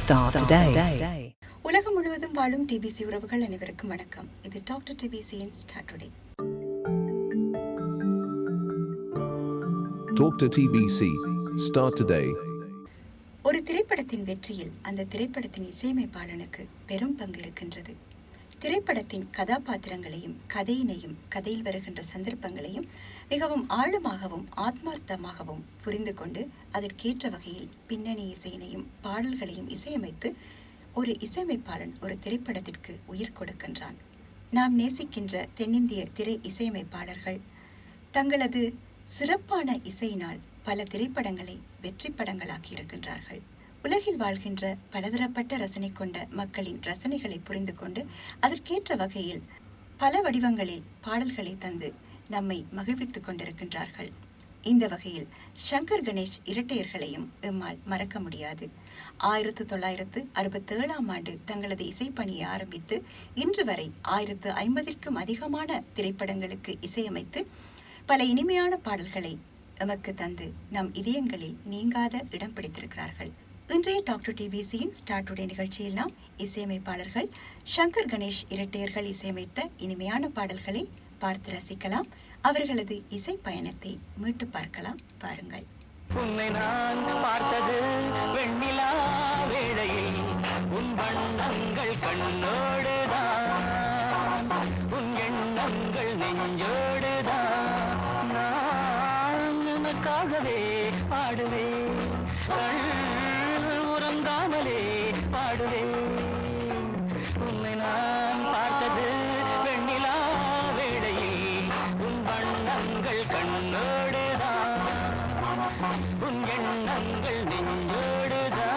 Start today. உலகம் முழுவதும் வாழும் டிபிசி உறவுகள் அனைவருக்கும் வணக்கம். இது டாக்டர் டிபிசியின் start today. Dr. TBC Start Today. ஒரு திரைப்படத்தின் வெற்றியில் அந்த திரைப்படத்தின் இசையமைப்பாளனுக்கு பெரும் பங்கு இருக்கின்றது. திரைப்படத்தின் கதாபாத்திரங்களையும் கதையினையும் கதையில் வருகின்ற சந்தர்ப்பங்களையும் மிகவும் ஆழமாகவும் ஆத்மார்த்தமாகவும் புரிந்து கொண்டு அதற்கேற்ற வகையில் பின்னணி இசையினையும் பாடல்களையும் இசையமைத்து ஒரு இசையமைப்பாளன் ஒரு திரைப்படத்திற்கு உயிர் கொடுக்கின்றான். நாம் நேசிக்கின்ற தென்னிந்திய திரை இசையமைப்பாளர்கள் தங்களது சிறப்பான இசையினால் பல திரைப்படங்களை வெற்றி படங்களாக்கி இருக்கின்றார்கள். உலகில் வாழ்கின்ற பலதரப்பட்ட ரசனை கொண்ட மக்களின் ரசனைகளை புரிந்து கொண்டு அதற்கேற்ற வகையில் பல வடிவங்களில் பாடல்களை தந்து நம்மை மகிழ்வித்துக் கொண்டிருக்கின்றார்கள். இந்த வகையில் சங்கர் கணேஷ் இரட்டையர்களையும் எம்மால் மறக்க முடியாது. 1967ஆம் ஆண்டு தங்களது இசைப்பணியை ஆரம்பித்து இன்று வரை 1050க்கும் அதிகமான திரைப்படங்களுக்கு இசையமைத்து பல இனிமையான பாடல்களை எமக்கு தந்து நம் இதயங்களில் நீங்காத இடம் பிடித்திருக்கிறார்கள். இன்றைய டாக்டர் டிபிசியின் ஸ்டார்ட் டுடே நிகழ்ச்சியில் நாம் இசையமைப்பாளர்கள் சங்கர் கணேஷ் இரட்டையர்கள் இசையமைத்த இனிமையான பாடல்களை பார்த்து ரசிக்கலாம். அவர்களது இசை பயணத்தை மீட்டு பார்க்கலாம். பாருங்கள். உன்னை நான் பார்த்தது வெண்ணிலா வேளையில் உன் வண்ணங்கள் கண்ணோடுதான், உன் எண்ணங்கள் நெஞ்சோடுதான். நான் உனக்காகவே பாடுவேன், உறங்காமலே பாடுவேன். உன்னை நான் பார்த்தது வெண்ணிலா வேளையில் உன் வண்ணங்கள் கண்ணோடுதான், உன் எண்ணங்கள் நெஞ்சோடுதான்.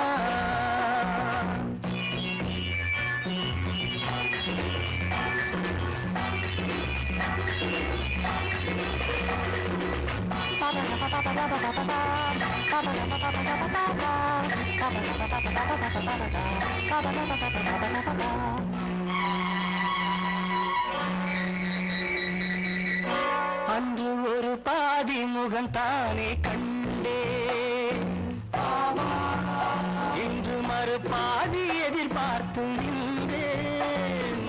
அன்று ஒரு பாதி முகம் தானே கண்டே, இன்று மறுபாதி எதிர்பார்த்து நின்றேன்.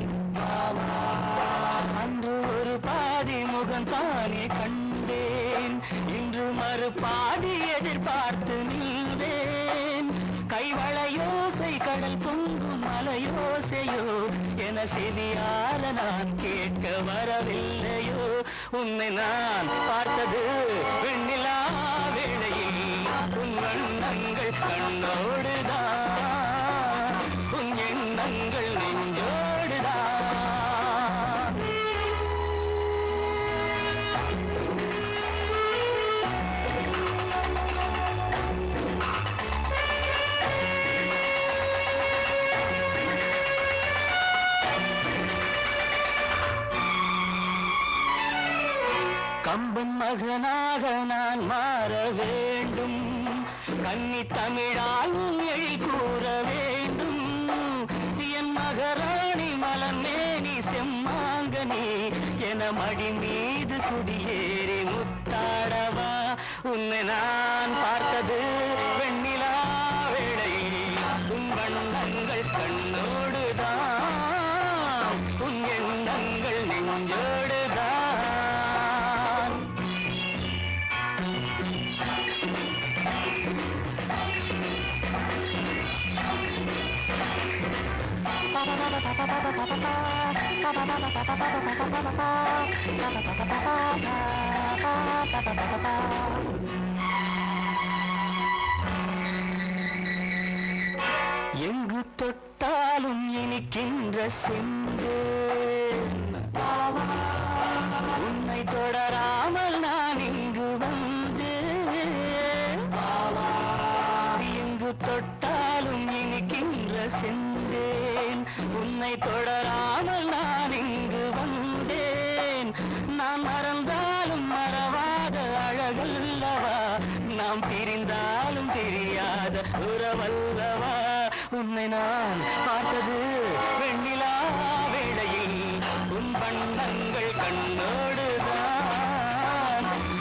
அன்று ஒரு பாதி முகம் தானே கண்டேன், இன்று மறுபாதி எதிர்பார்த்து நின்றேன். கைவளையோசை கடல் பொங்கும் மலையோசையோ என செவியார நான் கேட்க வரவில்லையோ. உன்னை நான் பார்த்தது வெண்ணிலா வேளையில் உன் வண்ணங்கள் கண்ணோடுதான், உன் எண்ணங்கள் நெஞ்சோடுதான். கம்பன் மகனாக நான் மாற வேண்டும், கன்னி தமிழால் எழில் கூற வேண்டும். என் மகராணி மலர்மேனி செம்மாங்கனி என மடி மீது குடியேறி முத்தாடவா. உன்னை நான் பார்த்தது வெண்ணிலா வேளையில் உன் வண்ணங்கள் கண்ணோடுதான், உன் எண்ணங்கள் நெஞ்சோடுதான். எங்கு தொட்டாலும் இனிக்கின்ற செந்தேன், உன்னை தொடராமல் நான் இங்கு வந்தேன். எங்கு தொட்டாலும் இனிக்கின்ற செந்தேன், உன்னை தொடராமல் நான் இங்கு வந்தேன். நான் மறந்தாலும் மறவாத அழகல்லவா, நாம் பிரிந்தாலும் தெரியாத உறவல்லவா. உன்னை நான் பார்த்தது வெண்ணிலா வேளையில் உன் வண்ணங்கள் கண்ணோடுதான்,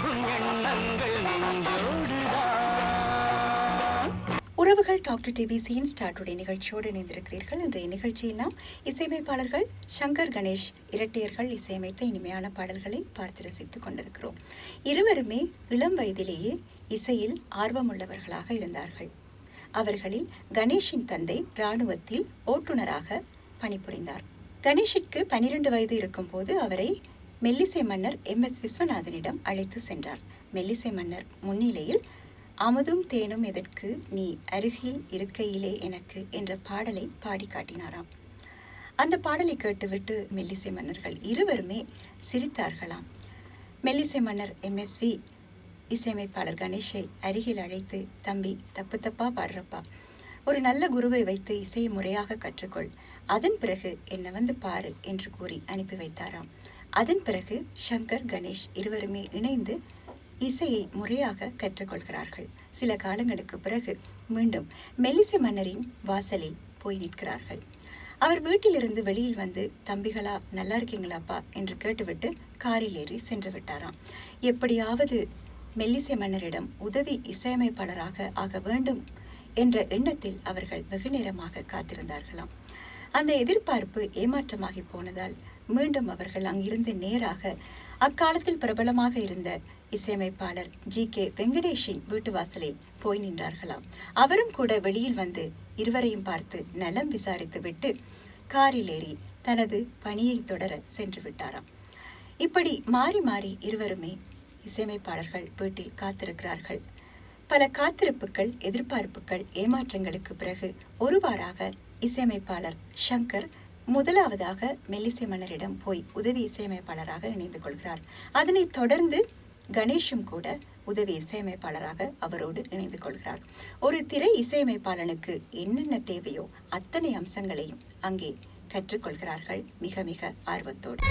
உன் எண்ணங்கள் நெஞ்சோடுதான். உறவுகள் டாக்டர் டிபிசியின் ஸ்டார்டுடைய நிகழ்ச்சியோடு இணைந்திருக்கிறீர்கள். இன்றைய நிகழ்ச்சியில் நாம் இசையமைப்பாளர்கள் சங்கர் கணேஷ் இரட்டையர்கள் இசையமைத்த இனிமையான பாடல்களை பார்த்து ரசித்துக் கொண்டிருக்கிறோம். இருவருமே இளம் வயதிலேயே இசையில் ஆர்வமுள்ளவர்களாக இருந்தார்கள். அவர்களில் கணேஷின் தந்தை இராணுவத்தில் ஓட்டுநராக பணிபுரிந்தார். கணேஷிற்கு 12 வயது இருக்கும்போது அவரை மெல்லிசை மன்னர் MS விஸ்வநாதனிடம் அழைத்து சென்றார். மெல்லிசை மன்னர் முன்னிலையில் அமுதும் தேனும் எதற்கு நீ அருகில் இருக்கையிலே எனக்கு என்ற பாடலை பாடி காட்டினாராம். அந்த பாடலை கேட்டுவிட்டு மெல்லிசை மன்னர்கள் இருவருமே சிரித்தார்களாம். மெல்லிசை மன்னர் MSV இசையமைப்பாளர் கணேஷை அருகில் அழைத்து, தம்பி தப்பு தப்பா பாடுறப்பா, ஒரு நல்ல குருவை வைத்து இசையை முறையாக கற்றுக்கொள், அதன் பிறகு என்னை வந்து பாரு என்று கூறி அனுப்பி வைத்தாராம். அதன் பிறகு சங்கர் கணேஷ் இருவருமே இணைந்து இசையை முறையாக கற்றுக்கொள்கிறார்கள். சில காலங்களுக்கு பிறகு மீண்டும் மெல்லிசை மன்னரின் வாசலில் போய் நிற்கிறார்கள். அவர் வீட்டிலிருந்து வெளியில் வந்து, தம்பிகளா நல்லா இருக்கீங்களாப்பா என்று கேட்டுவிட்டு காரில் ஏறி சென்று விட்டாராம். எப்படியாவது மெல்லிசை மன்னரிடம் உதவி இசையமைப்பாளராக ஆக வேண்டும் என்ற எண்ணத்தில் அவர்கள் வெகு நேரமாக காத்திருந்தார்களாம். அந்த எதிர்பார்ப்பு ஏமாற்றமாகி போனதால் மீண்டும் அவர்கள் அங்கிருந்து நேராக அக்காலத்தில் பிரபலமாக இருந்த இசையமைப்பாளர் GK வெங்கடேஷின் வீட்டு வாசலில் போய் நின்றார்களாம். அவரும் கூட வெளியில் வந்து இருவரையும் பார்த்து நலம் விசாரித்து விட்டு காரில் ஏறி தனது பணியை தொடர சென்று விட்டாராம். இப்படி மாறி மாறி இருவருமே இசையமைப்பாளர்கள் வீட்டில் காத்திருக்கிறார்கள். பல காத்திருப்புகள், எதிர்பார்ப்புகள், ஏமாற்றங்களுக்கு பிறகு ஒருவாறாக இசையமைப்பாளர் சங்கர் முதலாவதாக மெல்லிசை மன்னரிடம் போய் உதவி இசையமைப்பாளராக இணைந்து கொள்கிறார். அதனைத் தொடர்ந்து கணேஷும் கூட உதவி இசையமைப்பாளராக அவரோடு இணைந்து கொள்கிறார். ஒரு திரை இசையமைப்பாளனுக்கு என்னென்ன தேவையோ அத்தனை அம்சங்களையும் அங்கே கற்றுக்கொள்கிறார்கள் மிக மிக ஆர்வத்தோடு.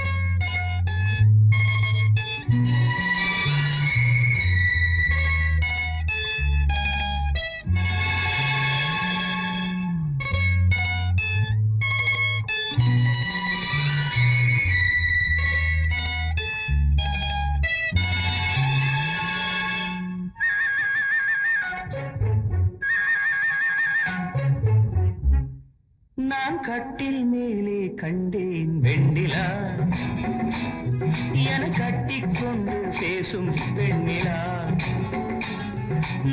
நான் கட்டில் மேலே கண்டேன் வெண்ணிலா, என கட்டிக்கொண்டு பேசும் வெண்ணிலா.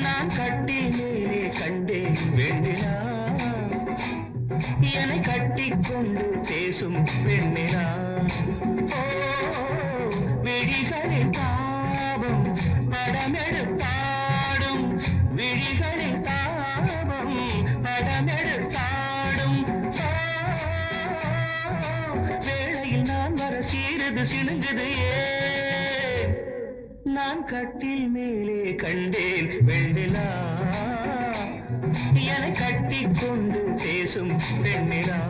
நான் கட்டில் மேலே கண்டேன் வெண்ணிலா, என கட்டிக்கொண்டு பேசும் வெண்ணிலா. ஓ விழிகளின் தாபம் படமெடுத்தாடும், விழிகளின் தாபம் படமெடுத்தாடும். வேளையில் நான் வர சீரது சினுங்குது ஏன், நான் கட்டில் மேலே கண்டேன் வெண்ணிலா, என கட்டிக்கொண்டு பேசும் வெண்ணிலா.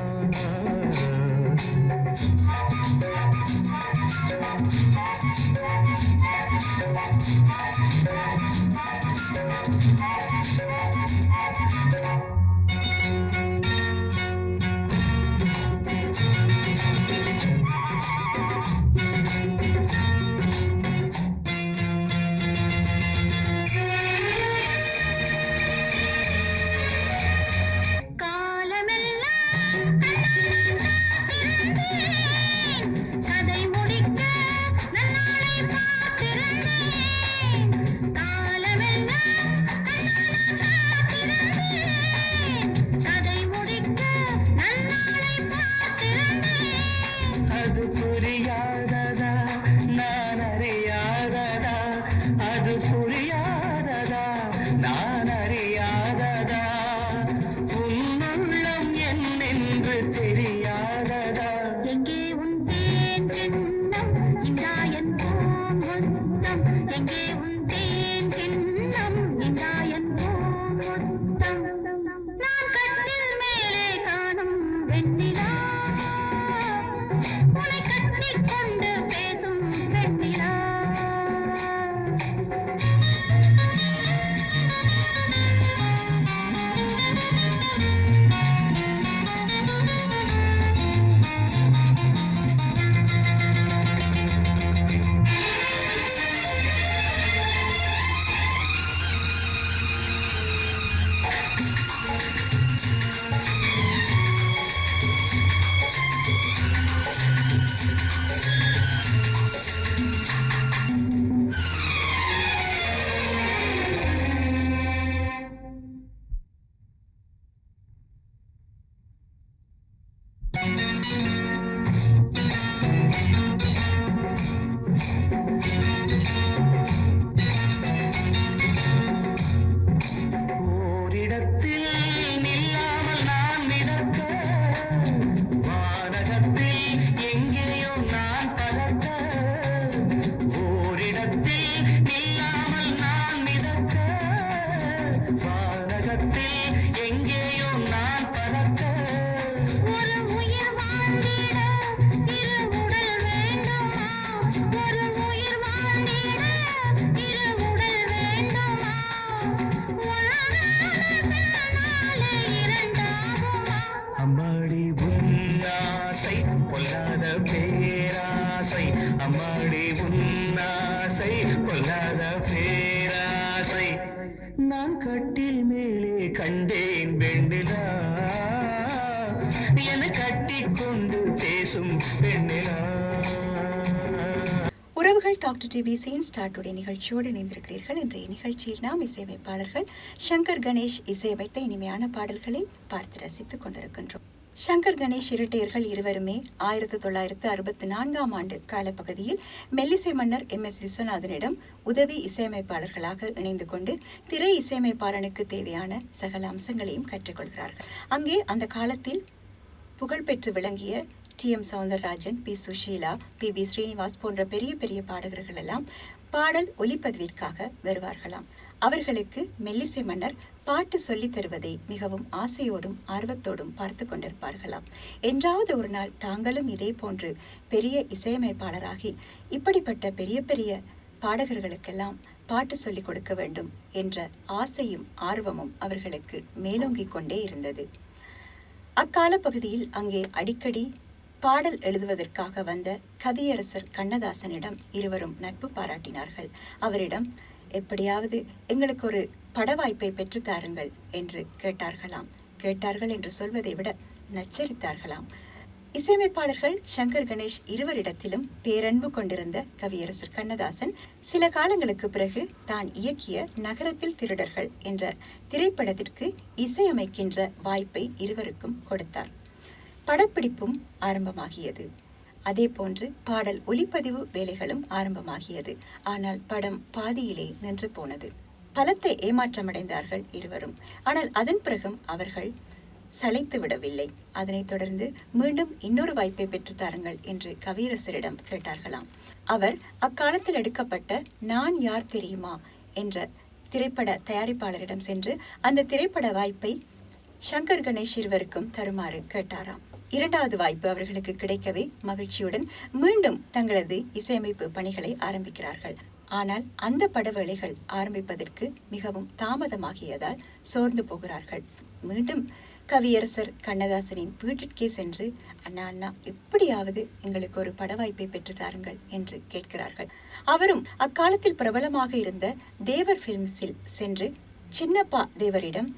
கட்டில் மேலே கண்டேன் வெண்ணிலா என கட்டிக்கொண்டு பேசும் பெண்ணிலா. உறவுகள் டாக்டர் டிபிசியின் ஸ்டார்டுடைய நிகழ்ச்சியோடு இணைந்திருக்கிறீர்கள். இன்றைய நிகழ்ச்சியில் நாம் இசையமைப்பாளர்கள் சங்கர் கணேஷ் இசையமைத்த இனிமையான பாடல்களை பார்த்து ரசித்துக் கொண்டிருக்கின்றோம். சங்கர் கணேஷ் இரட்டையர்கள் இருவருமே 1964ஆம் ஆண்டு காலப்பகுதியில் மெல்லிசை மன்னர் MS விஸ்வநாதனிடம் உதவி இசையமைப்பாளர்களாக இணைந்து கொண்டு திரை இசையமைப்பாளனுக்கு தேவையான சகல அம்சங்களையும் கற்றுக்கொள்கிறார்கள். அங்கே அந்த காலத்தில் புகழ்பெற்று விளங்கிய TM Soundararajan, P Sushila, PB Srinivas போன்ற பெரிய பெரிய பாடகர்கள் எல்லாம் பாடல் ஒலிப்பதிவிற்காக வருவார்களாம். அவர்களுக்கு மெல்லிசை மன்னர் பாட்டு சொல்லித் தருவதை மிகவும் ஆசையோடும் ஆர்வத்தோடும் பார்த்து கொண்டிருப்பார்களாம். என்றாவது ஒரு நாள் தாங்களும் இதே போன்று பெரிய இசையமைப்பாளராகி இப்படிப்பட்ட பெரிய பெரிய பாடகர்களுக்கெல்லாம் பாட்டு சொல்லிக் கொடுக்க வேண்டும் என்ற ஆசையும் ஆர்வமும் அவர்களுக்கு மேலோங்கிக் கொண்டே இருந்தது. அக்கால பகுதியில் அங்கே அடிக்கடி பாடல் எழுதுவதற்காக வந்த கவியரசர் கண்ணதாசனிடம் இருவரும் நட்பு பாராட்டினார்கள். அவரிடம் எப்படியாவது எங்களுக்கு ஒரு பட வாய்ப்பை பெற்றுத்தாருங்கள் என்று கேட்டார்கள் என்று சொல்வதை விட நச்சரித்தார்களாம். இசையமைப்பாளர்கள் சங்கர் கணேஷ் இருவரிடத்திலும் பேரன்பு கொண்டிருந்த கவியரசர் கண்ணதாசன் சில காலங்களுக்கு பிறகு தான் இயக்கிய நகரத்தில் திருடர்கள் என்ற திரைப்படத்திற்கு இசையமைக்கின்ற வாய்ப்பை இருவருக்கும் கொடுத்தார். படப்பிடிப்பும் ஆரம்பமாகியது. அதே போன்று பாடல் ஒலிப்பதிவு வேலைகளும் ஆரம்பமாகியது. ஆனால் படம் பாதியிலே நின்று போனது. பலத்தை ஏமாற்றமடைந்தார்கள் இருவரும். ஆனால் அதன் பிறகும் அவர்கள் சளைத்து விடவில்லை. அதனைத் தொடர்ந்து மீண்டும் இன்னொரு வாய்ப்பை பெற்று தாருங்கள் என்று கவியரசரிடம் கேட்டார்களாம். அவர் அக்காலத்தில் எடுக்கப்பட்ட நான் யார் தெரியுமா என்ற திரைப்பட தயாரிப்பாளரிடம் சென்று அந்த திரைப்பட வாய்ப்பை சங்கர் கணேஷ் இருவருக்கும் தருமாறு கேட்டாராம். இரண்டாவது வாய்ப்பு அவர்களுக்கு கிடைக்கவே மகிழ்ச்சியுடன் மீண்டும் தங்களது இசையமைப்பு பணிகளை ஆரம்பிக்கிறார்கள். ஆனால் அந்த பட வேலைகள் ஆரம்பிப்பதற்கு மிகவும் தாமதமாகியதால் சோர்ந்து போகிறார்கள். மீண்டும் கவியரசர் கண்ணதாசனின் வீட்டிற்கே சென்று அண்ணா எப்படியாவது எங்களுக்கு ஒரு பட வாய்ப்பை பெற்று தாருங்கள் என்று கேட்கிறார்கள். அவரும் அக்காலத்தில் பிரபலமாக இருந்த தேவர் பிலிம்ஸில் சென்று சின்னப்பா தேவரிடம்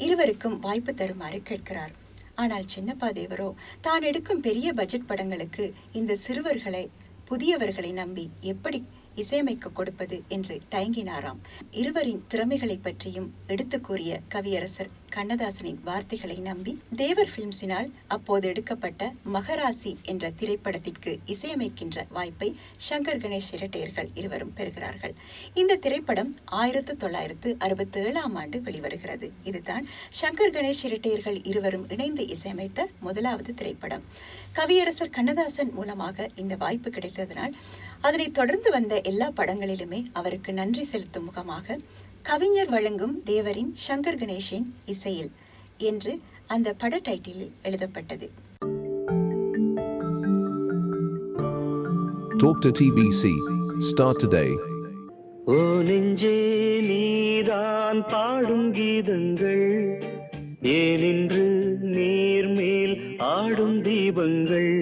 இருவருக்கும் வாய்ப்பு தருமாறு கேட்கிறார். ஆனால் சின்னப்பா தேவரோ தான் எடுக்கும் பெரிய பட்ஜெட் படங்களுக்கு இந்த சிறுவர்களை புதியவர்களை நம்பி எப்படி இசையமைக்க கொடுப்பது என்று தயங்கினாராம். இருவரின் திறமைகளை பற்றியும் எடுத்து கூறிய கவியரசர் கண்ணதாசனின் வார்த்தைகளை நம்பி தேவர் பிலிம்ஸினால் அப்போது எடுக்கப்பட்ட மகராசி என்ற திரைப்படத்திற்கு இசையமைக்கின்ற வாய்ப்பை சங்கர் கணேஷ் இரட்டையர்கள் இருவரும் பெறுகிறார்கள். இந்த திரைப்படம் 1967ஆம் ஆண்டு வெளிவருகிறது. இதுதான் சங்கர் கணேஷ் இரட்டையர்கள் இருவரும் இணைந்து இசையமைத்த முதலாவது திரைப்படம். கவியரசர் கண்ணதாசன் மூலமாக இந்த வாய்ப்பு கிடைத்ததனால் அதனை தொடர்ந்து வந்த எல்லா படங்களிலுமே அவருக்கு நன்றி செலுத்தும் முகமாக கவிஞர் வழங்கும் தேவரின் சங்கர் கணேஷின் இசையில் என்று அந்த பட டைட்டிலில் எழுதப்பட்டது. Talk to TBC. Start today. ஓ நெஞ்சே நீதான் பாடும் கீதங்கள் ஏனின்று நீர்மேல் ஆடும் தீபங்கள்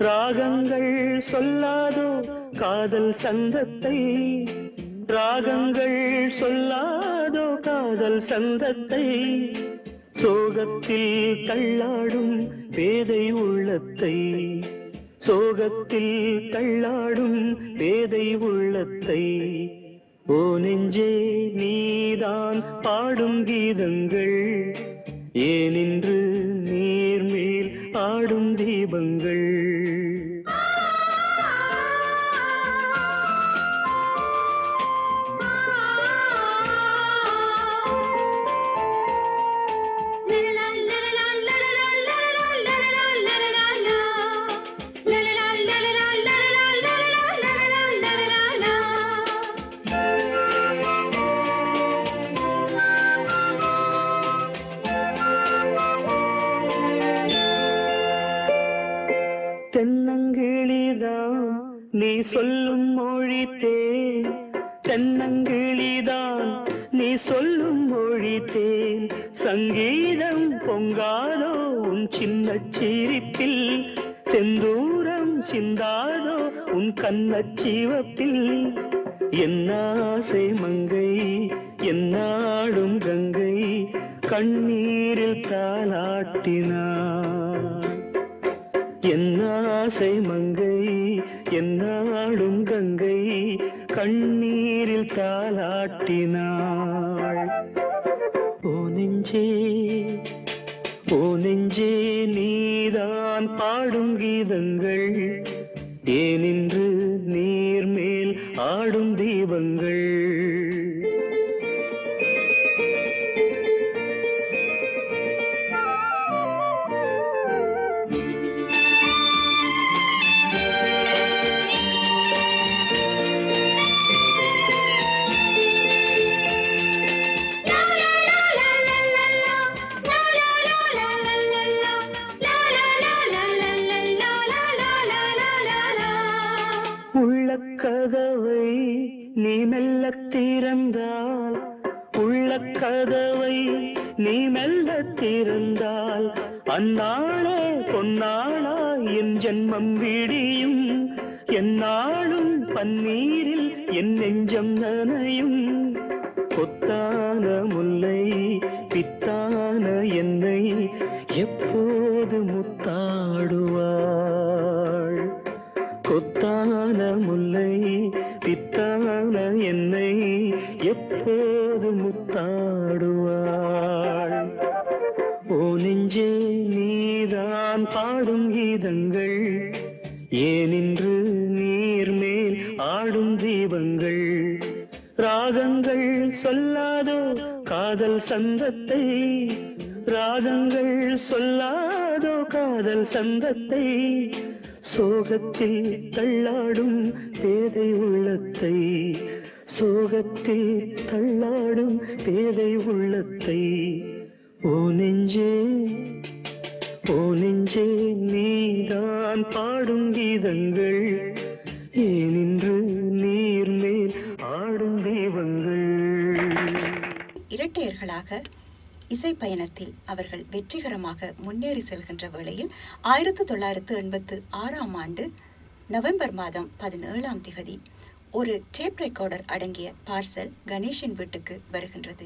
ராகங்கள் சொல்லாதோ காதல் சந்தத்தை ராகங்கள் சொல்லாதோ காதல் சந்தத்தை சோகத்தில் தள்ளாடும் பேதை உள்ளத்தை சோகத்தில் தள்ளாடும் பேதை உள்ளத்தை ஓ நெஞ்சே நீதான் பாடும் கீதங்கள் ஏனின்று நீர்மேல் ஆடும் தீபங்கள். தென்னங்கிளிதான் நீ சொல்லும் மொழி தேன் தென்னங்கிளிதான் நீ சொல்லும் மொழி தேன் சங்கீதம் பொங்காதோ உன் சின்ன சிரிப்பில் செந்தூரம் சிந்தாதோ உன் கண்ணச்சிவப்பில் என் ஆசை மங்கை என்னாடும் கங்கை கண்ணீரில் தாலாட்டினாள். என்னாசை மங்கை என்னாடும் கங்கை கண்ணீரில் தாலாட்டினாள். ஓ நெஞ்சே ஓ நெஞ்சே நீதான் பாடும் கீதங்கள், ஏனின்று நீர் மேல் ஆடும் தீபங்கள். உள்ளக்கதவை நீ மெல்ல திறந்தால், உள்ளக்கதவை நீ மெல்ல திறந்தால், அந்நாளே பொன்னாளா என் ஜென்மம் விடியும். எந்நாளும் பன்னீரில் என் நெஞ்சம் நனையும். கொத்தான முல்லை பித்தான என்னை எப்போது முத்தாடுவாள். கொத்தான முல்லை பித்தான என்னை எப்போது முத்தாடுவாள். ஓ நெஞ்சே நீதான் பாடும் கீதங்கள், ஏனின்று நீர் மேல் ஆடும் தீபங்கள். ராகங்கள் சொல்லாதோ காதல் சந்தத்தை, ராகங்கள் சொல்லாதோ காதல் சந்தத்தை. சோகத்தில் தள்ளாடும் பேதை உள்ளத்தை, சோகத்தில் தள்ளாடும் பேதை உள்ளத்தை. ஓ நெஞ்சே ஓ நெஞ்சே நீதான் பாடும் கீதங்கள், ஏனின்று நீர் மேல் ஆடும் தெய்வங்கள். இரட்டையர்களாக இசை பயணத்தில் அவர்கள் வெற்றிகரமாக முன்னேறி செல்கின்ற வேளையில் 1986 ஆண்டு நவம்பர் மாதம் 17ஆம் திகதி ஒரு டேப் ரெக்கார்டர் அடங்கிய பார்சல் கணேஷின் வீட்டுக்கு வருகின்றது.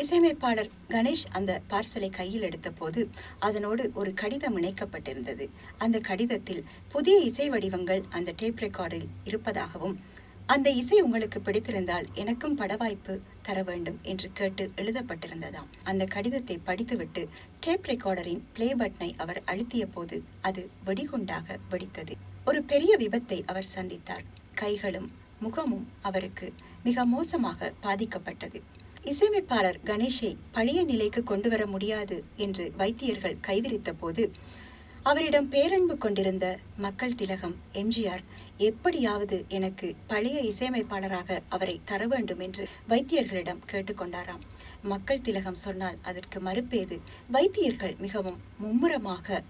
இசையமைப்பாளர் கணேஷ் அந்த பார்சலை கையில் எடுத்த போது அதனோடு ஒரு கடிதம் இணைக்கப்பட்டிருந்தது. அந்த கடிதத்தில் புதிய இசை வடிவங்கள் அந்த டேப் ரெக்கார்டில் இருப்பதாகவும், அந்த இசை உங்களுக்கு பிடித்திருந்தால் எனக்கும் படவாய்ப்பு தர வேண்டும் என்று கேட்டு எழுதப்பட்டிருந்ததாம். அந்த கடிதத்தை படித்துவிட்டு டேப் ரெக்கார்டரின் பிளே பட்டனை அவர் அழுத்திய போது அது வெடிகுண்டாக வெடித்தது. ஒரு பெரிய விபத்தை அவர் சந்தித்தார். கைகளும் முகமும் அவருக்கு மிக மோசமாக பாதிக்கப்பட்டது. இசையமைப்பாளர் கணேஷை பழைய நிலைக்கு கொண்டு வர முடியாது என்று வைத்தியர்கள் கைவிரித்த போது அவரிடம் பேரன்பு கொண்டிருந்த மக்கள் திலகம் எம்ஜிஆர் எப்படியாவது எனக்கு பழைய இசையமைப்பாளராக அவரை தர வேண்டும் என்று வைத்தியர்களிடம் கேட்டுக்கொண்டாராம். மக்கள் திலகம் சொன்னால் அதற்கு மறுப்பேது. வைத்தியர்கள் மிகவும் மும்முரமாக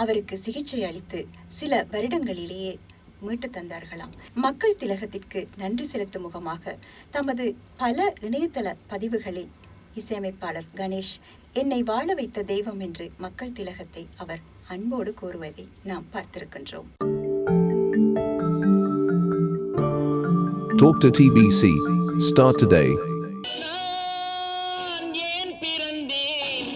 அவருக்கு சிகிச்சை அளித்து சில வருடங்களிலேயே மீட்டு தந்தார்களாம். மக்கள் திலகத்திற்கு நன்றி செலுத்தும் முகமாக தமது பல இணையதள பதிவுகளில் இசையமைப்பாளர் கணேஷ் என்னை வாழ வைத்த தெய்வம் என்று மக்கள் திலகத்தை அவர் அன்போடு கூறுவதை நாம் பார்த்திருக்கின்றோம். Talk to TBC. Start today. நான் ஏன் பிறந்தேன்,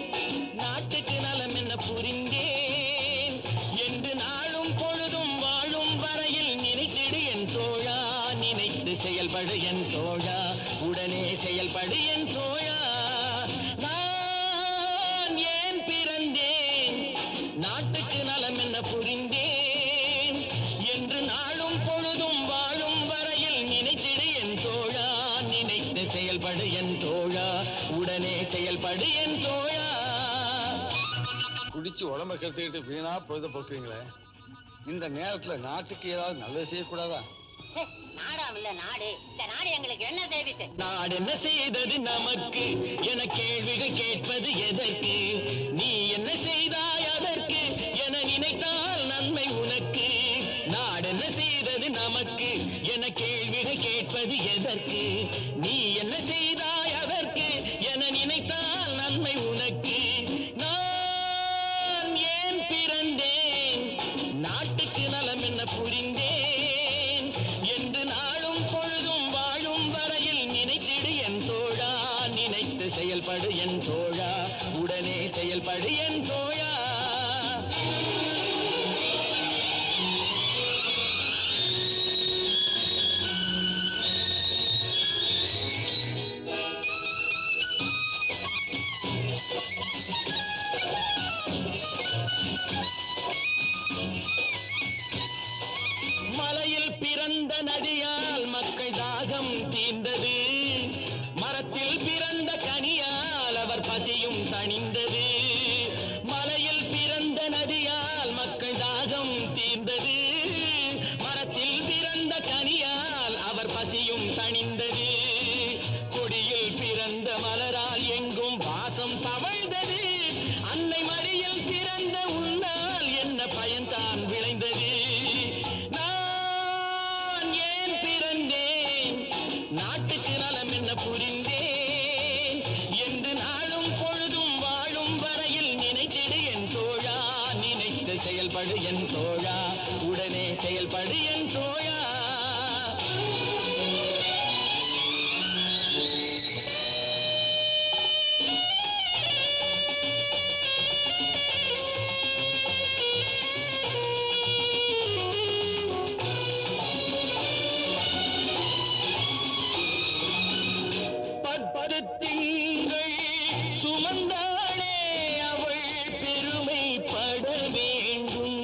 நாட்டுக்கு நலம் என்ன புரிந்தேன் என்று நாளும் பொழுதும் வாழும் வரையில் நினைத்திடு என் தோழா. நினைத்து செயல்படு என் தோழா, உடனே செயல்படு என் தோழா. நான் ஏன் பிறந்தேன், நாட்டுக்கு நலம் என்ன புரிந்தேன் என்று நாளும் பொழுதும் வாழும் வரையில் நினைத்திடு என் தோழா. நினைத்து செயல்படு என் தோழா, உடனே செயல்படு என் தோழா. குடிச்சு உடம்ப கெடுத்துக்கிட்டு வீணா பொழுத போக்குறீங்களே, இந்த நேரத்துல நாட்டுக்கு ஏதாவது நல்லது செய்யக்கூடாதா? நாடாவில்ல நாடு, இந்த நாடு எங்களுக்கு என்ன தேவைத்து? நாடு என்ன செய்தது நமக்கு என கேள்விகள் கேட்பது எதற்கு? நீ என்ன செய்தாய் அதற்கு என நினைத்தால் நன்மை உனக்கு. நாடு என்ன செய்தது நமக்கு என கேள்விகள் கேட்பது எதற்கு? நீ என்ன செய்தாய் அதற்கு என நினைத்தால் நன்மை உனக்கு. நான் ஏன் பிறந்தேன், நாட்டுக்கு நலம் என்ன புரிந்தேன் என்று நாளும் பொழுதும் வாழும் வரையில் நினைத்திடு என் தோழா. செயல்படு என் தோழா, உடனே செயல்படு என் தோழா. மலையில் பிறந்த நதியால் மக்கள் தாகம் தீர்ந்தது, மரத்தில் பிறந்த கனியால் அவர் பசியும் தணிந்தது. மலையில் பிறந்த நதியால் மக்கள் தாகம் தீர்ந்தது, மரத்தில் பிறந்த கனியால் அவர் பசியும் தணிந்தது. கொடியில் பிறந்த மலரால் எங்கும் வாசம் தவழ்ந்தது, அன்னை மடியில் பிறந்த உன்னால் என்ன பயன்தான் விளைந்தது. நான் ஏன் பிறந்தேன், நாட்டுக்கு நலம் என்ன புரிந்தேன் என்று நாளும் பொழுதும் வாழும் வரையில் நினைத்திடு என் தோழா, நினைத்து செயல்படு என் தோழா, உடனே செயல்படு என் தோழா. பத்து திங்கள் சுமந்தாளே அவள் பெருமைப்பட வேண்டும்,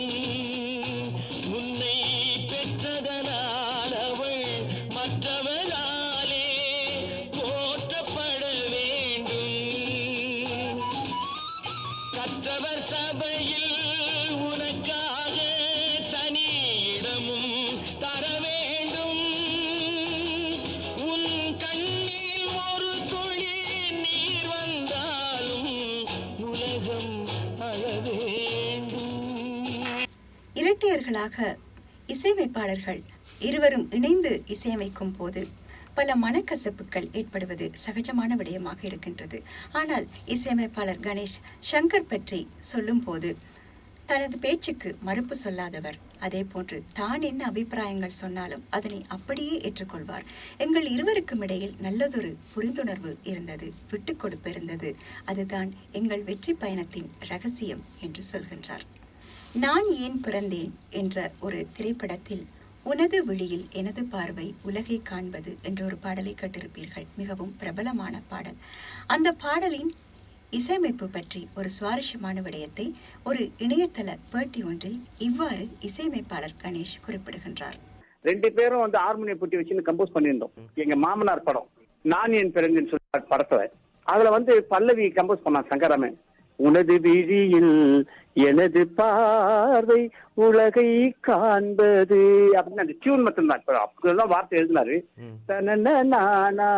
உன்னை பெற்றதனால் அவள் மற்றவராலே போற்றப்பட வேண்டும். கற்றவர் சபையில் உனக்காக தனி இடமும் தர வேண்டும், உன் கண்ணில் ஒரு துளி நீர் வந்தாலும் உலகம் அழ வேண்டும். இரட்டையர்களாக இசையமைப்பாளர்கள் இருவரும் இணைந்து இசையமைக்கும் போது பல மனக்கசப்புகள் ஏற்படுவது சகஜமான விடயமாக இருக்கின்றது. ஆனால் இசையமைப்பாளர் கணேஷ் சங்கர் பற்றி சொல்லும் போது தனது பேச்சுக்கு மறுப்பு சொல்லாதவர், அதே போன்று தான் என்ன அபிப்பிராயங்கள் சொன்னாலும் அதனை அப்படியே ஏற்றுக்கொள்வார். எங்கள் இருவருக்கும் இடையில் நல்லதொரு புரிந்துணர்வு இருந்தது, விட்டு கொடுப்பு இருந்தது, அதுதான் எங்கள் வெற்றி பயணத்தின் ரகசியம் என்று சொல்கின்றார். நான் ஏன் பிறந்தேன் என்ற ஒரு திரைப்படத்தில் உனது விழியில் எனது பார்வை உலகை காண்பது என்ற ஒரு பாடலை கேட்டிருப்பீர்கள். மிகவும் பிரபலமான பாடல். அந்த பாடலின் இசையமைப்பு பற்றி ஒரு சுவாரஸ்யமான விடயத்தை ஒரு இணையதள பேட்டி ஒன்றில் இவ்வாறு இசையமைப்பாளர் கணேஷ் குறிப்பிடுகின்றார். 2 பேரும் வந்து ஹார்மோனிய புட்டி வச்சு கம்போஸ் பண்ணியிருந்தோம். எங்க மாமனார் படம் நான் என் பிறந்தேன்னு சொல்லி படத்துல அதுல வந்து பல்லவி கம்போஸ் பண்ணான் சங்கராமன். உனது விழியில் எனது பார்வை உலகை காண்பது அப்படின்னு அந்த டியூன் மட்டும்தான். அப்படிதான் வார்த்தை எழுதினாரு. நானா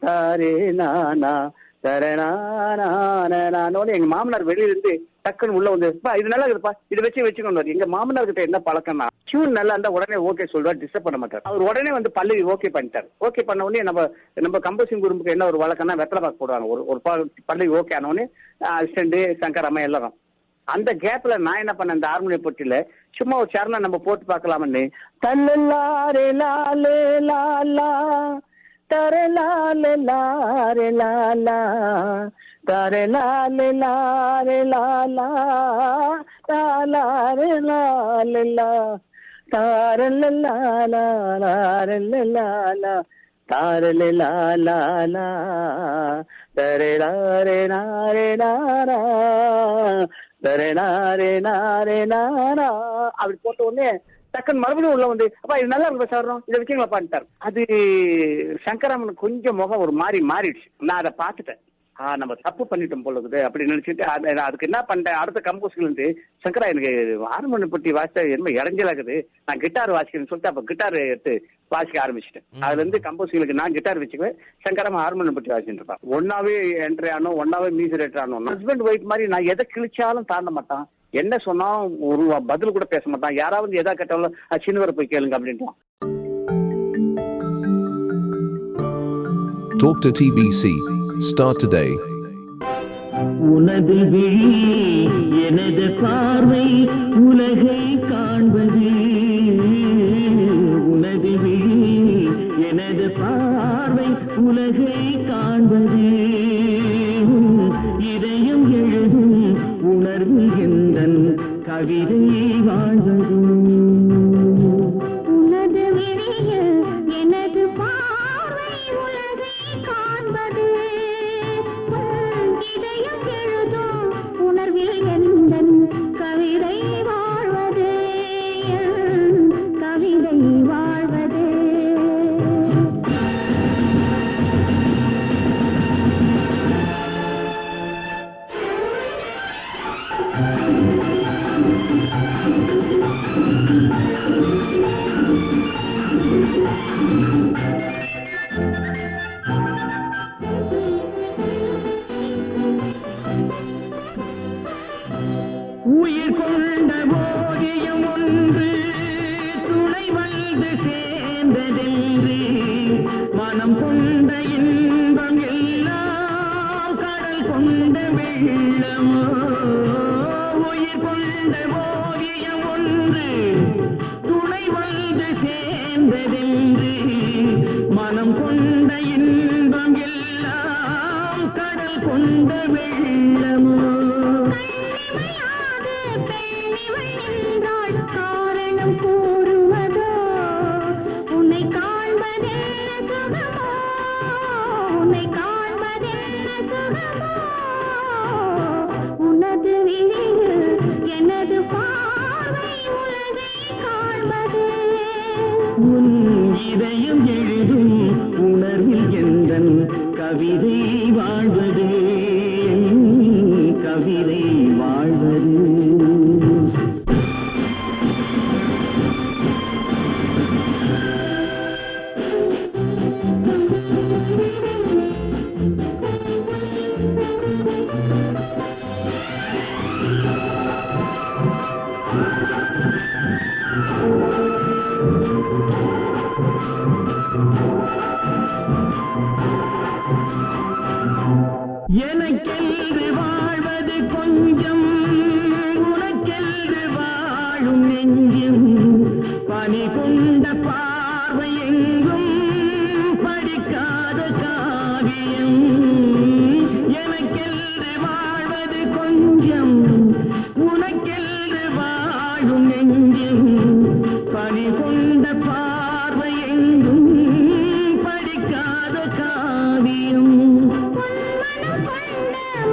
தாரே நானா தரணானோன்னு எங்க மாமனார் வெளியில இருந்து டக்குன்னு உள்ள வந்து இது நல்லா இருக்குப்பா, இது வச்சுக்கணும். எங்க மாமனார் கிட்ட என்ன பழக்கம்னா டியூன் நல்லா இருந்தா உடனே ஓகே சொல்றாரு, டிஸ்டர்ப் பண்ண மாட்டார். அவர் உடனே வந்து பல்லவி ஓகே பண்ணிட்டார். ஓகே பண்ண உடனே நம்ம கம்போசிங் குரூப்புக்கு என்ன ஒரு வழக்கம்னா வெத்தலை பாக்கு போடுவாங்க. ஒரு பல்லவி ஓகே ஆன உடனே அசிஸ்டன்ட் சங்கராமா எல்லாரும். அந்த கேப்ல நான் என்ன பண்ணேன், அந்த ஹார்மோனிய போட்டியில சும்மா ஒரு சரணம் நம்ம போட்டு பார்க்கலாம்னு தல்லல்லாரே லாலே லாலா தரலாலே லாரே லாலா தரலாலே லாரே லாலா தாலாரே லாலே லா தாரலலா லாரலே லாலா தாரலே லாலா லா தரலாரே நாரே நாரா தரலாரே நாரே நாரா அப்படி போட்ட உடனே டக்குன்னு மறுபடியும் உள்ள வந்து அப்பா இது நல்லா இருக்கு சார், இதை வச்சுங்களா பாட்டார். அது சங்கராமனுக்கு கொஞ்சம் முகம் ஒரு மாறிடுச்சு. நான் அதை பார்த்துட்டேன். நம்ம தப்பு பண்ணிட்டோம் போல இருக்குது அப்படின்னு நினைச்சிட்டு அதுக்கு என்ன பண்ணிட்டேன், அடுத்த கம்போஸ்ல இருந்து சங்கரா எனக்கு ஹார்மோனி பட்டி வாசிச்சா என்ன இடைஞ்சலாக்குது, நான் கிட்டார் வாசிக்கிறேன்னு சொல்லிட்டு அப்ப கிட்டார் எடுத்து வாசிக்க ஆரம்பிச்சிட்டேன். அதுல இருந்து கம்போசிங்களுக்கு நான் கிட்டார் வச்சுக்குவேன், சங்கராம ஹார்மோனி பட்டி வாசிச்சுட்டு இருப்பான். ஒன்னாவே என்ட்ரி ஆனோம், ஒன்னாவே மியூசிக் ரைட்டர் ஆனோம். ஹஸ்பண்ட் ஒய்ஃப் மாதிரி நான் எதை கிழிச்சாலும் தாண்ட மாட்டான், என்ன சொன்னாலும் ஒரு பதில் கூட பேச மாட்டான். யாராவது எதா கேட்டாலும் சின்னவரை போய் கேளுங்க அப்படின்ட்டு. Talk to TBC. Start today. உனது விழி எனது பார்வை உலகை காண்பது, உனது விழி எனது பார்வை உலகை காண்பது, உயிர் கொண்ட ஓவியம் ஒன்று துணை வந்து சேர்ந்ததென்று மனம் கொண்ட இன்பம் எல்லாம் கடல் கொண்ட வெள்ளமோ உயிர் கொண்ட ஓவியம் ஒன்று துணை வந்து சேர்ந்ததென்று மனம் கொண்ட இன்பம் எல்லாம் கடல் கொண்ட வெள்ளமோ காரணம் கூறுவதோ உன்னை காண்பதென்ன சுகமோ உன்னை காண்பதென்ன சுகமோ உனது விழியில் எனது பார்வை உலகை காண்பது உன் இதயம் எழுதும் உணர்வில் எந்தன் கவிதை வாழ்வது கவிதை வாழ்வது எனக்கென்று வாழ்வது கொஞ்சம் உனக்கென்று வாழும் நெஞ்சும் பனி கொண்ட பார்வை எங்கும் படிக்காத காவியம் எனக்கென்று வாழ்வது கொஞ்சம் உனக்கென்று வாழும் நெஞ்சும் பனி கொண்ட பார்வை எங்கும் படிக்காத காவியம்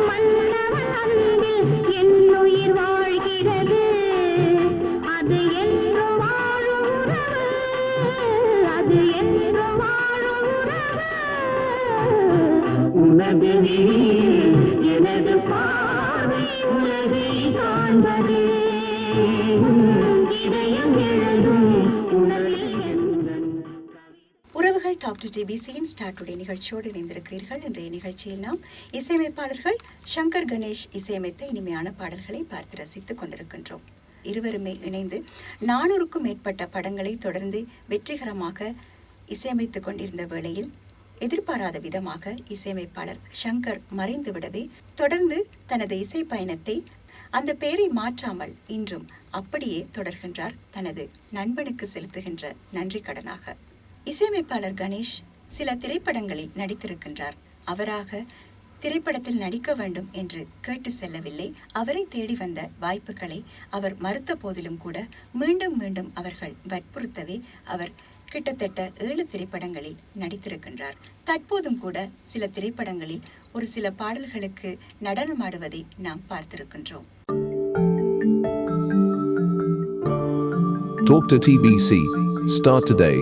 மன்னவன் அன்பில் என்னுயிர் வாழ்கிறது அது என்றும் வாழும் உறவு அது என்றும் வாழும் உறவு உனது விழியில் எனது பார்வை உலகை காண்பது இதயம் எழுதும் உணர்வில் எந்தன் உறவுகள் டாக்டர் ஜிபிசியின் ஸ்டார் டுடே நிகழ்ச்சியோடு இணைந்திருக்கிறீர்கள். இன்றைய நிகழ்ச்சியில் நாம் இசையமைப்பாளர்கள் சங்கர் கணேஷ் இசையமைத்த இனிமையான பாடல்களை பார்த்து ரசித்துக் கொண்டிருக்கின்றோம். இருவருமே இணைந்து 400க்கும் மேற்பட்ட படங்களை தொடர்ந்து வெற்றிகரமாக இசையமைத்துக் கொண்டிருந்த வேளையில் எதிர்பாராத விதமாக இசையமைப்பாளர் சங்கர் மறைந்து விடவே தொடர்ந்து தனது இசை பயணத்தை அந்த பெயரை மாற்றாமல் இன்றும் அப்படியே தொடர்கின்றார் தனது நண்பனுக்கு செலுத்துகின்ற நன்றி கடனாக. இசையமைப்பாளர் கணேஷ் சில திரைப்படங்களில் நடித்திருக்கின்றார். அவராக திரைப்படத்தில் நடிக்க வேண்டும் என்று கேட்டு செல்லவில்லை. அவரை தேடி வந்த வாய்ப்புகளை அவர் மறுத்த போதிலும் கூட மீண்டும் மீண்டும் அவர்கள் வற்புறுத்தவே அவர் கிட்டத்தட்ட 7 திரைப்படங்களில் நடித்திருக்கின்றார். தற்போதும் கூட சில திரைப்படங்களில் ஒரு சில பாடல்களுக்கு நடனமாடுவதை நாம் பார்த்திருக்கின்றோம். Talk to TBC. Start today.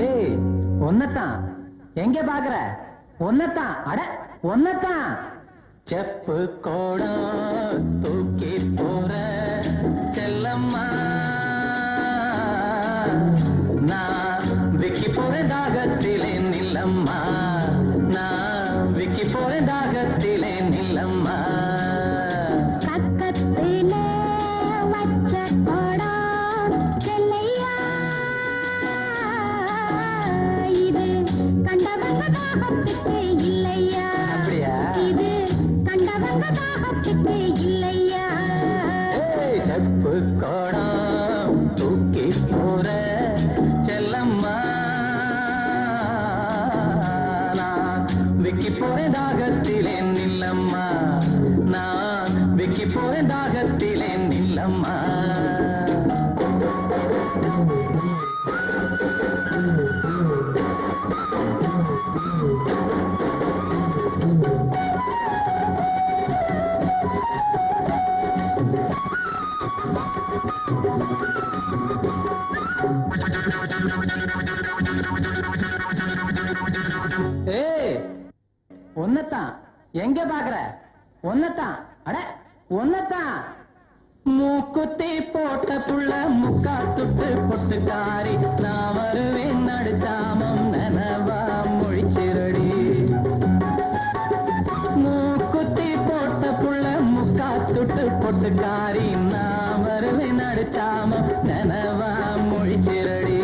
ஏய் ஒன்னதான் எங்க பாக்குற ஒன்னதான் அட ஒன்னதான் செப்பு கோடம் தூக்கி போற செல்லம்மா நான் விக்கி போறேன் தாகத்திலே நில்லம்மா நான் விக்கி போறேன் தாகத்திலே நில்லம்மா பக்கத்திலே வச்ச கோடம் செல்லையா இது கண்டவங்க தாகத்துக்கு இல்லையா இது கண்டவங்க தாகத்துக்கு இல்லையா செப்பு கோடம் தூக்கி போற செல்லம்மா நான் விக்கி போறேன் தாகத்திலே நில்லம்மா நான் விக்கி போறேன் தாகத்திலே நில்லம்மா ஏய் ஒன்னதான் எங்க பாக்குற ஒன்னதான் அட ஒன்னதான் மூக்குத்தி போட்ட புள்ள முக்கா துட்டு பொட்டுக்காரி நான் வருவேன் நடுச்சாமம் நனவா மொழிச்சிரடி மூக்குத்தி போட்ட புள்ள முக்கா துட்டு பொட்டுக்காரி நான் வருவேன் நடுச்சாமம் நனவா மொழிச்சிரடி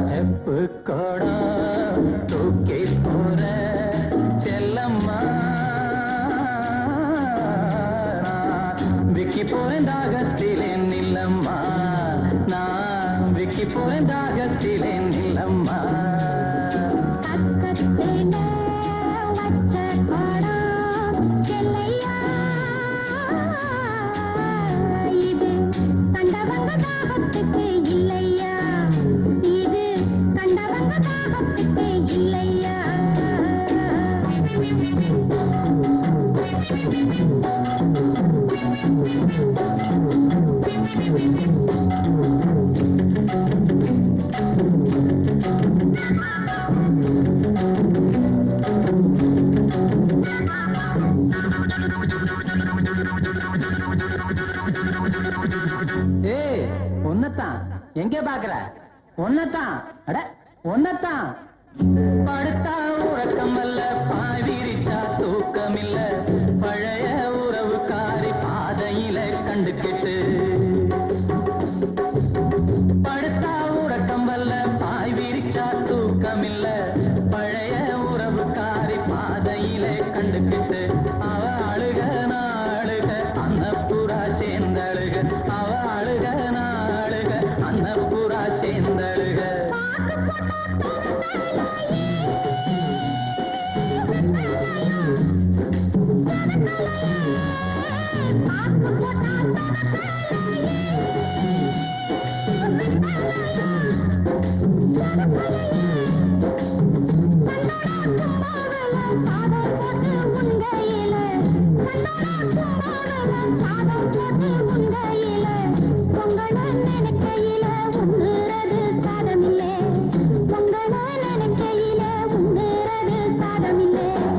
செப்பு கோடா தூக்கி போற செல்லம்மா விக்கி போறேன் தாகத்திலே நில்லம்மா நான் விக்கி போறேன் தாகத்திலே நில்லம்மா ஏய் ஒன்னதான் எங்கே பாக்குற ஒன்னதான் அட ஒன்னதான் படுத்தா உறக்கம் அல்ல பாய்விரிச்சா தூக்கம் இல்ல பழைய உறவுக்காரி பாதையில கண்டுகிட்டு படுத்தா உறக்கம் அல்ல பாய்விரிச்சா தூக்கம் இல்ல பழைய உறவுக்காரி பாதையில கண்டுகிட்டு அவ அழுக நாளுக அன்னப்புறா சேர்ந்தழுக அவ அழுக நாளுக அன்னப்புறா சேர்ந்தழுக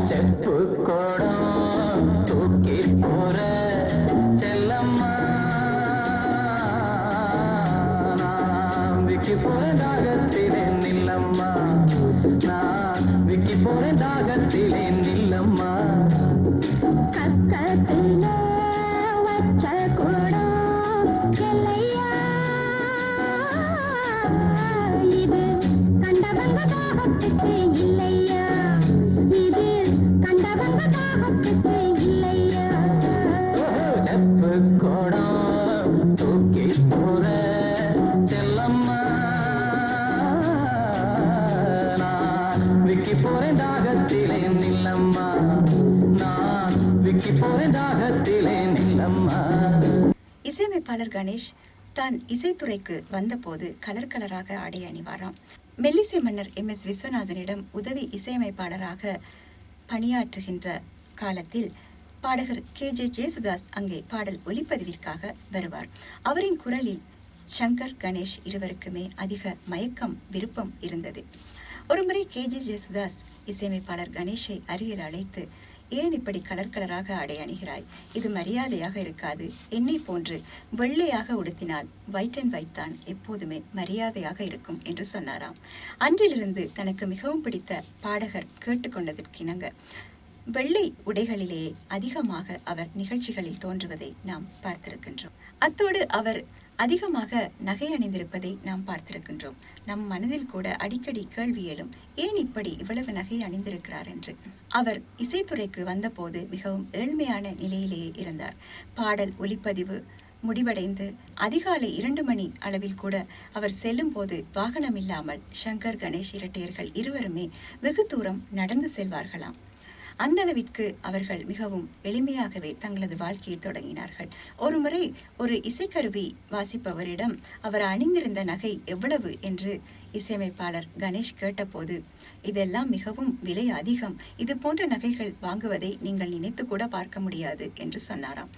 செப்பு கோடம் தூக்கி போற செல்லம்மா நான் விக்கி போறேன் தாகத்திலே நில்லம்மா நான் விக்கி போறேன் தாகத்திலே நில்லம்மா கக்கத்திலே வச்ச கோடம் செல்லையா இது கண்டவங்க தாகத்துக்கு இல்லையா இது கண்டவங்க தாகத்துக்கு இல்லையா செப்பு கோடம் தூக்கி போற செல்லம்மா நான் விக்கி போறேன் தாகத்திலே நில்லம்மா நான் விக்கி போறேன் தாகத்திலே நில்லம்மா இசையமைப்பாளர் கணேஷ் தான் இசைத்துறைக்கு வந்தபோது கலர் கலராக ஆடை அணிவாராம். மெல்லிசை மன்னர் MS விஸ்வநாதனிடம் உதவி இசையமைப்பாளராக பணியாற்றுகின்ற காலத்தில் பாடகர் KJ ஜேசுதாஸ் அங்கே பாடல் ஒலிப்பதிவிற்காக வருவார். அவரின் குரலில் சங்கர் கணேஷ் இருவருக்குமே அதிக மயக்கம் விருப்பம் இருந்தது. ஒருமுறை KJ ஜேசுதாஸ் இசையமைப்பாளர் கணேஷை அருகில் அழைத்து, ஏன் இப்படி கலர் கலராக ஆடை அணிகிறாய்? இது மரியாதையாக இருக்காது. என்னை போன்று வெள்ளையாக உடுத்தினால் ஒயிட் அண்ட் ஒயிட் தான் எப்போதுமே மரியாதையாக இருக்கும் என்று சொன்னாராம். அன்றிலிருந்து தனக்கு மிகவும் பிடித்த பாடகர் கேட்டுக்கொண்டதற்கிணங்க வெள்ளை உடைகளிலேயே அதிகமாக அவர் நிகழ்ச்சிகளில் தோன்றுவதை நாம் பார்த்திருக்கின்றோம். அத்தோடு அவர் அதிகமாக நகை அணிந்திருப்பதை நாம் பார்த்திருக்கின்றோம். நம் மனதில் கூட அடிக்கடி கேள்வி எழும், ஏன் இப்படி இவ்வளவு நகை அணிந்திருக்கிறார் என்று. அவர் இசைத்துறைக்கு வந்தபோது மிகவும் ஏழ்மையான நிலையிலேயே இருந்தார். பாடல் ஒலிப்பதிவு முடிவடைந்து அதிகாலை 2 மணி அளவில் கூட அவர் செல்லும் போது வாகனம் இல்லாமல் சங்கர் கணேஷ் இரட்டையர்கள் இருவருமே வெகு தூரம் நடந்து செல்வார்களாம். அந்த அளவிற்கு அவர்கள் மிகவும் எளிமையாகவே தங்களது வாழ்க்கையை தொடங்கினார்கள். ஒருமுறை ஒரு இசைக்கருவி வாசிப்பவரிடம் அவர் அணிந்திருந்த நகை எவ்வளவு என்று இசையமைப்பாளர் கணேஷ் கேட்டபோது, இதெல்லாம் மிகவும் விலை அதிகம், இது போன்ற நகைகள் வாங்குவதை நீங்கள் நினைத்து கூட பார்க்க முடியாது என்று சொன்னாராம்.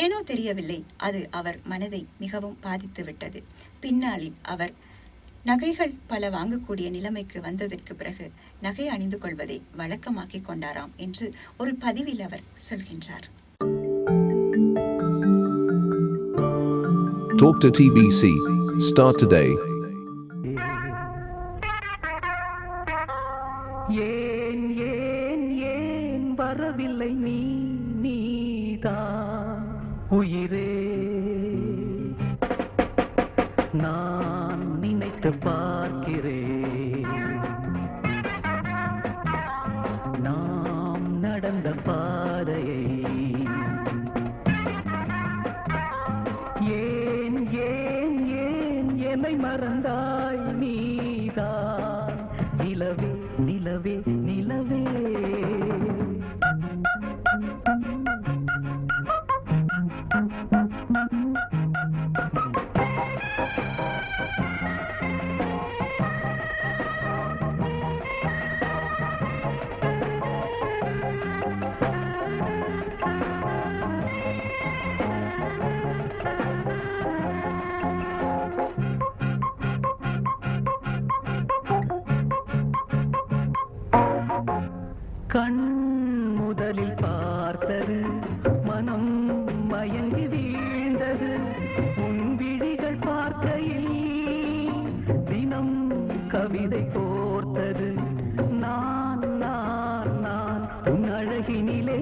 ஏனோ தெரியவில்லை, அது அவர் மனதை மிகவும் பாதித்து விட்டது. பின்னாளில் அவர் நகைகள் பல வாங்கக்கூடிய நிலைமைக்கு வந்ததற்கு பிறகு நகை அணிந்து கொள்வதை வழக்கமாக்கிக் கொண்டாராம் என்று ஒரு பதிவில் அவர் சொல்கின்றார். Talk to TBC. Start today. ஏன் ஏன் ஏன் வரவில்லை நீதான் உயிரே, நான் நினைத்து பார்க்கிறேன், நாம் நடந்த பாதையை. ஏன் ஏன் ஏன் என்னை மறந்தாய் நீதான் நிலவே நிலவே நிலவே. கண் முதலில் பார்த்தது மனம் மயங்கி வீழ்ந்தது, உன் விழிகள் பார்க்கையில் தினம் கவிதை கோர்த்தது. நான் நான் நான் உன் அழகினிலே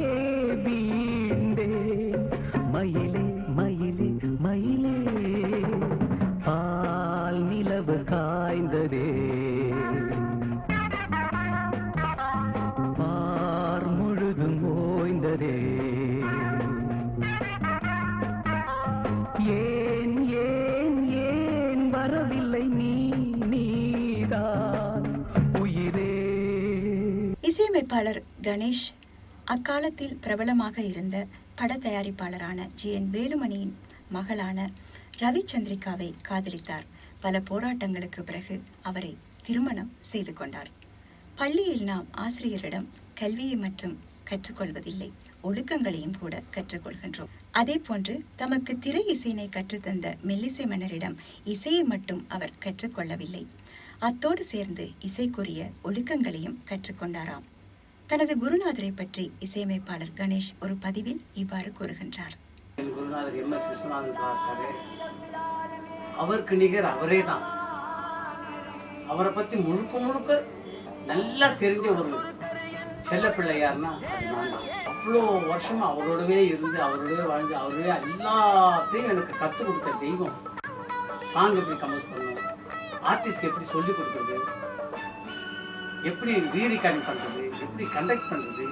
வீழ்ந்தேன், மயிலே மயிலே மயிலே. பால் நிலவு காய்ந்ததே, ஏன் ஏன் ஏன் வரவில்லை நீதான் உயிரே. இசையமைப்பாளர் கணேஷ் அக்காலத்தில் பிரபலமாக இருந்த பட தயாரிப்பாளரான GN வேலுமணியின் மகளான ரவிச்சந்திரிகாவை காதலித்தார். பல போராட்டங்களுக்கு பிறகு அவரை திருமணம் செய்து கொண்டார். பள்ளியில் நாம் ஆசிரியரிடம் கல்வியை மட்டும் கற்றுக்கொள்வதில்லை, ஒழுக்கங்களையும் கூட கற்றுக்கொள்கின்றோம். அதே போன்று தமக்கு திரை இசையினை கற்றுத்தந்த மெல்லிசை மன்னரிடம் இசையை மட்டும் அவர் கற்றுக்கொள்ளவில்லை, அத்தோடு சேர்ந்து இசைக்குரிய ஒழுக்கங்களையும் கற்றுக்கொண்டாராம். தனது குருநாதரை பற்றி இசையமைப்பாளர் கணேஷ் ஒரு பதிவில் இவ்வாறு கூறுகின்றார். என் குருநாதர் MS விஸ்வநாதன் இருக்காரு, அவருக்கு நிகர் அவரே தான். அவரை பத்தி முழுக்க முழுக்க நல்லா தெரிஞ்ச ஒரு செல்ல பிள்ளையார்னா அது நான் தான். அவ்வளோ வருஷமா அவரோடவே இருந்து அவரோடவே வாழ்ந்து அவரோடவே எல்லாத்தையும் எனக்கு கற்றுக் கொடுத்த தெய்வம். சாங் எப்படி கம்போஸ் பண்ணணும், ஆர்டிஸ்ட்க்கு எப்படி சொல்லிக் கொடுக்குறது, எப்படி ரீரிகார்டிங் பண்ணுறது, எப்படி கண்டக்ட் பண்ணுறது,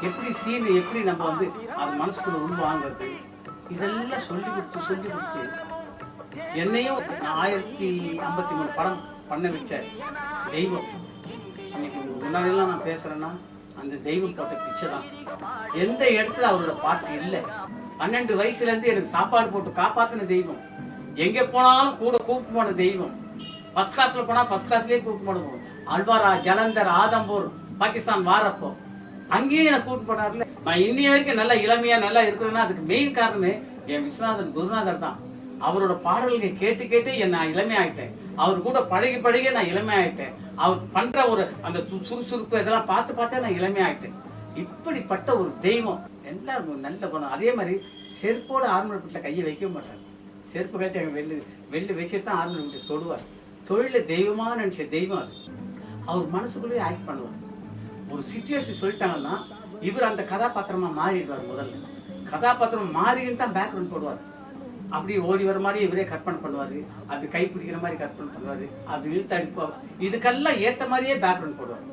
எப்படி சீன் எப்படி நம்ம வந்து அது மனசுக்குள்ள உள்வாங்கிறது, இதெல்லாம் சொல்லி கொடுத்து என்னையும் 1053 படம் பண்ண வச்ச தெய்வம். இன்னைக்கு முன்னாடியெல்லாம் நான் பேசுறேன்னா அந்த தெய்வம் போட்ட பிச்சை தான். எந்த இடத்துல அவரோட பாட்டு இல்லை. 12 வயசுல இருந்து எனக்கு சாப்பாடு போட்டு காப்பாத்தின தெய்வம். எங்க போனாலும் கூட கூப்பிட்டு போன தெய்வம். ஃபர்ஸ்ட் கிளாஸ்ல போனா ஃபர்ஸ்ட் கிளாஸ்லயே கூப்பிட்டு போடுவோம். அல்வாரா, ஜலந்தர், ஆதம்பூர், பாகிஸ்தான் வாரப்போ அங்கேயும் எனக்கு கூப்பிட்டு போனார்ல. நான் இன்னைய வரைக்கும் நல்லா இளமையா நல்லா இருக்கிறேன்னா அதுக்கு மெயின் காரணமே என் விஸ்வநாதன் குருநாதர் தான். அவரோட பாடல்களை கேட்டு கேட்டு நான் இளமையாயிட்டேன். அவர் கூட பழகி பழகி நான் இளமையாயிட்டேன். அவர் பண்ற ஒரு அந்த சுறுசுறுப்பு இதெல்லாம் பார்த்து நான் இளமையாயிட்டேன். இப்படிப்பட்ட ஒரு தெய்வம் எல்லாரும் நல்ல போனோம். அதே மாதிரி செருப்போட ஆர்மல்பட்டில் கையை வைக்க மாட்டார். செருப்பு கட்டி அங்கே வெளில வச்சுட்டு தான் ஆர்மல்பட்டி தொடுவார். தொழில தெய்வமா நினைச்ச தெய்வம் அது. அவர் மனசுக்குள்ளேயே ஆக்ட் பண்ணுவார். ஒரு சிச்சுவேஷன் சொல்லிட்டாங்கன்னா இவர் அந்த கதாபாத்திரமா மாறிடுவார். முதல்ல கதாபாத்திரம் மாறின்னு தான் பேக்ரவுண்ட் போடுவார். அப்படி ஓடி வர மாதிரி இவரே கற்பனை பண்ணுவாரு. அப்படி கை பிடிக்கிற மாதிரி கற்பனை பண்ணுவாரு. அப்படி இழுத்து அடிப்பார். இதுக்கெல்லாம் ஏற்ற மாதிரியே பேக்ரவுண்ட் போடுவார்.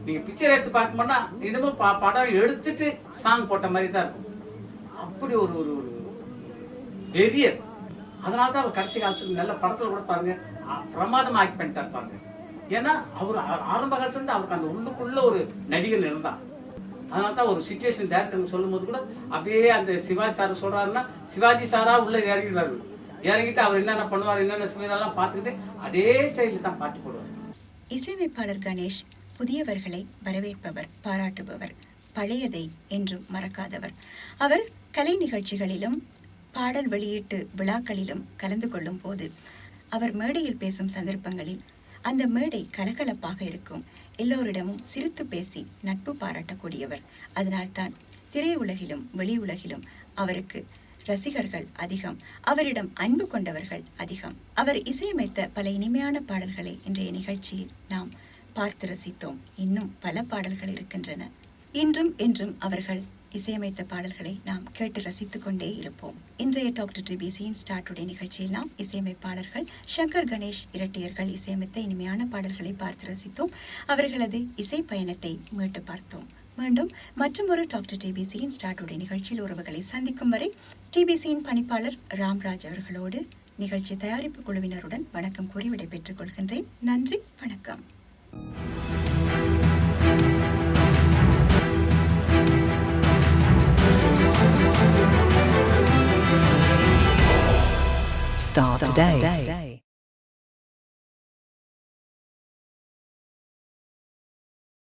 நீங்க பிக்சர் எடுத்து பார்க்க மாட்டா இன்னமும் படம் எடுத்துட்டு சாங் போட்ட மாதிரி தான் இருக்கும். அப்படி ஒரு ஒரு வெறியர். அதனாலதான் அவர் கடைசி காலத்துக்கு நல்ல படத்துல கூட பாருங்க பிரமாதமா ஆக்ட் பண்ணிட்டு பாருங்க. ஏன்னா அவர் ஆரம்ப காலத்துல இருந்து அவருக்கு அந்த உள்ளுக்குள்ள ஒரு நடிகன் இருந்தான். அதனால தான் ஒரு சிச்சுவேஷன் டேரக்டர் சொல்லும்போது கூட அப்படியே அந்த சிவாஜி சார் சொல்றாருன்னா சிவாஜி சாரா உள்ள இறங்கிடுறாரு. இறங்கிட்டு அவர் என்னென்ன பண்ணுவார், என்னென்ன செய்வாரெல்லாம் பார்த்துக்கிட்டு அதே ஸ்டைலில் தான் பாட்டு போடுவார். இசையமைப்பாளர் கணேஷ் புதியவர்களை வரவேற்பவர், பாராட்டுபவர், பழையதை என்றும் மறக்காதவர். அவர் கலை நிகழ்ச்சிகளிலும் பாடல் வெளியீட்டு விழாக்களிலும் கலந்து கொள்ளும் போது, அவர் மேடையில் பேசும் சந்தர்ப்பங்களில் அந்த மேடை கலகலப்பாக இருக்கும். எல்லோரிடமும் சிரித்து பேசி நட்பு பாராட்டக்கூடியவர். அதனால்தான் திரையுலகிலும் வெளி உலகிலும் அவருக்கு ரசிகர்கள் அதிகம், அவரிடம் அன்பு கொண்டவர்கள் அதிகம். அவர் இசையமைத்த பல இனிமையான பாடல்களை இன்றைய நிகழ்ச்சியில் நாம் பார்த்து ரசித்தோம். இன்னும் பல பாடல்கள் இருக்கின்றன. இன்றும் என்றும் அவர்கள் இசையமைத்த பாடல்களை நாம் கேட்டு ரசித்துக் கொண்டே இருப்போம். இன்றைய டாக்டர் டிபிசியின் ஸ்டார் டுடே நிகழ்ச்சியில் நாம் இசையமைப்பாளர்கள் சங்கர் கணேஷ் இரட்டையர்கள் இசையமைத்த இனிமையான பாடல்களை பார்த்து ரசித்தோம். அவர்களது இசை பயணத்தை மீட்டு பார்த்தோம். மீண்டும் மற்றொரு டாக்டர் டிபிசியின் ஸ்டார் டுடே நிகழ்ச்சியில் உறவுகளை சந்திக்கும் வரை டிபிசியின் பணிப்பாளர் ராம்ராஜ் அவர்களோடு நிகழ்ச்சி தயாரிப்பு குழுவினருடன் வணக்கம் கூறி விடைபெற்றுக் கொள்கின்றேன். நன்றி, வணக்கம். Start today.